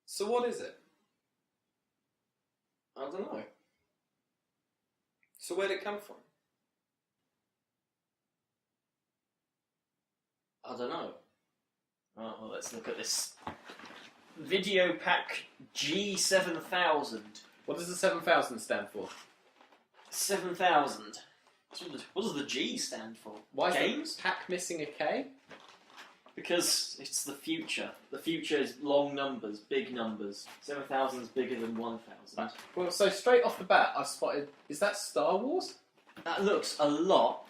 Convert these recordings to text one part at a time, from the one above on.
So what is it? I don't know. So where'd it come from? I don't know. Right, well, let's look at this. Videopac G7000. What does the 7000 stand for? 7000. What does the G stand for? Why is Games? the pack missing a K? Because it's the future. The future is long numbers, big numbers. 7,000 is bigger than 1,000. Well, so straight off the bat, I spotted... Is that Star Wars? That looks a lot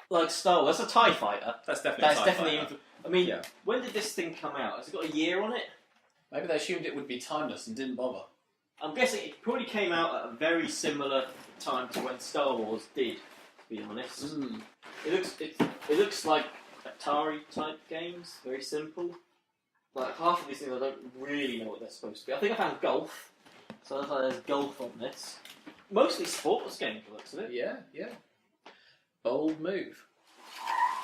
like Star Wars. That's a TIE fighter. That's definitely a TIE definitely. fighter. I mean, Yeah. When did this thing come out? Has it got a year on it? Maybe they assumed it would be timeless and didn't bother. I'm guessing it probably came out at a very similar time to when Star Wars did, to be honest. Mm. It looks like Atari type games, very simple. Like half of these things I don't really know what they're supposed to be. I think I found golf, so I looks like there's golf on this. Mostly sports games, by the looks of it. Yeah, yeah. Bold move.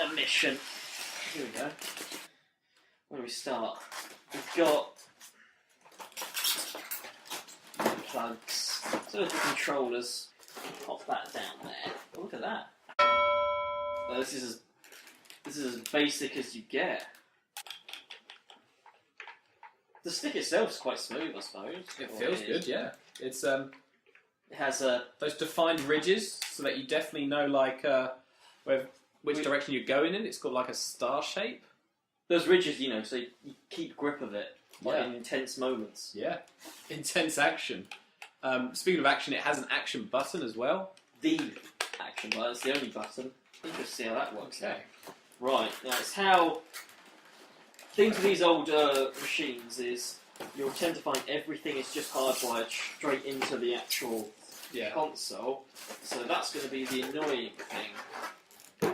A mission. Here we go. Where do we start? We've got plugs. So the controllers. Pop that down there. Oh, look at that. Oh, this is as basic as you get. The stick itself's quite smooth, I suppose. It feels good, yeah. It's It has those defined ridges, so that you definitely know like which direction you're going in. It's got like a star shape. those ridges, you know, so you keep grip of it like, Yeah. in intense moments. Yeah, intense action. Speaking of action, it has an action button as well. The action button, it's the only button. Let's see how that works. Okay. Right, now it's how things with these old machines is you'll tend to find everything is just hardwired straight into the actual console. So that's going to be the annoying thing.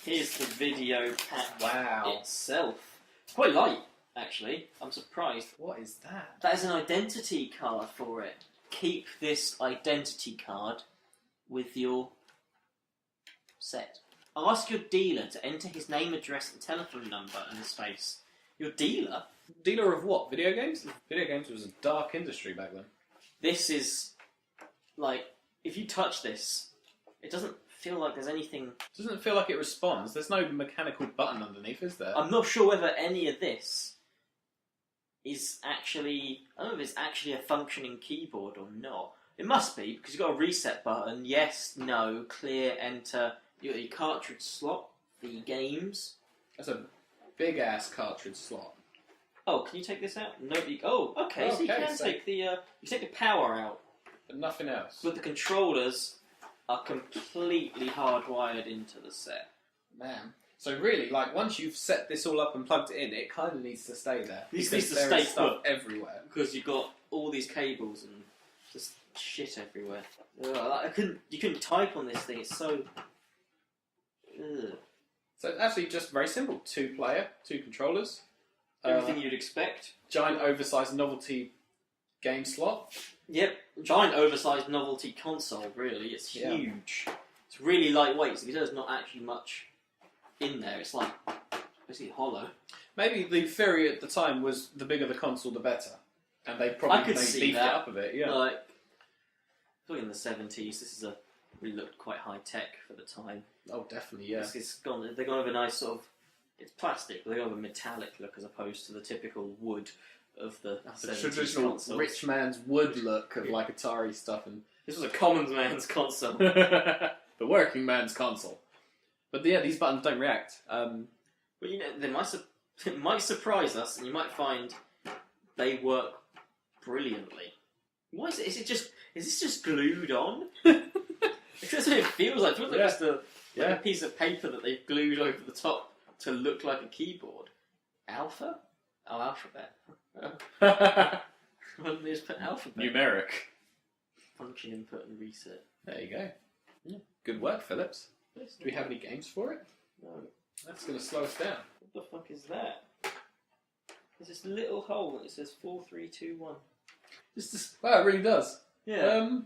Here's the Videopac itself. It's quite light, actually. I'm surprised. What is that? That is an identity card for it. Keep this identity card with your set. Ask your dealer to enter his name, address and telephone number in the space. Your dealer? Dealer of what? Video games? Video games was a dark industry back then. This is, like, if you touch this, it doesn't feel like there's anything... Doesn't feel like it responds. There's no mechanical button underneath, is there? I'm not sure whether any of this is actually... I don't know if it's actually a functioning keyboard or not. It must be, because you've got a reset button. Yes, no, clear, enter. You've got your cartridge slot for your games. That's a big-ass cartridge slot. Oh, can you take this out? No, oh, okay, so you can take the power out. But nothing else. But the controllers are completely hardwired into the set. Man. So really, like, once you've set this all up and plugged it in, it kind of needs to stay there. It needs because to there stay is stuff put. everywhere. Because you've got all these cables and just shit everywhere. Ugh, you couldn't type on this thing, it's so... Ugh. So it's actually just very simple. 2-player, 2 controllers. Everything you'd expect. Giant oversized novelty game slot. Yep, giant oversized novelty console, really. It's huge. It's really lightweight, so there's not actually much in there. It's like basically hollow. Maybe the theory at the time was the bigger the console, the better. And they probably beefed it up a bit, yeah. Like, in the 70s, this is really looked quite high tech for the time. Oh, definitely, yeah. They're gone with a nice sort of, it's plastic, but they got a metallic look as opposed to the typical wood of the 70s traditional consoles. rich man's wood look of like Atari stuff, and this was a common man's console. the working man's console. But yeah, these buttons don't react. But you know, it might surprise us, and you might find they work brilliantly. Why is it? Is this just glued on? That's what it feels like. It feels like just a piece of paper that they've glued over the top to look like a keyboard. Alpha? Oh, alphabet. Why don't they just put alphabet? Numeric. Function input and reset. There you go. Yeah. Good work, Phillips. Do we have any games for it? No. That's going to slow us down. What the fuck is that? There's this little hole that says 4321. Wow, it really does. Yeah.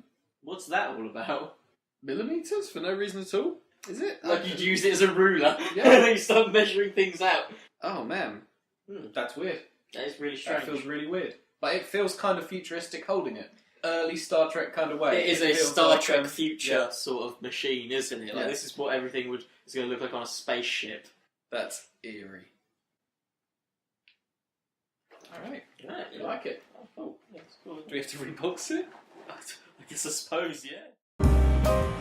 What's that all about? Millimeters for no reason at all? Is it? Like you'd use it as a ruler. Yeah. And then you start measuring things out. Oh man, that's weird. That is really strange. That feels really weird. Like, it feels kind of futuristic holding it. Early Star Trek kind of way. It is a feels Star like, Trek future sort of machine, isn't it? Like, Yeah. this is what everything is going to look like on a spaceship. That's eerie. Alright, Yeah, you like it? Oh, yeah, it's cool. Do we have to rebox it? I suppose, yeah.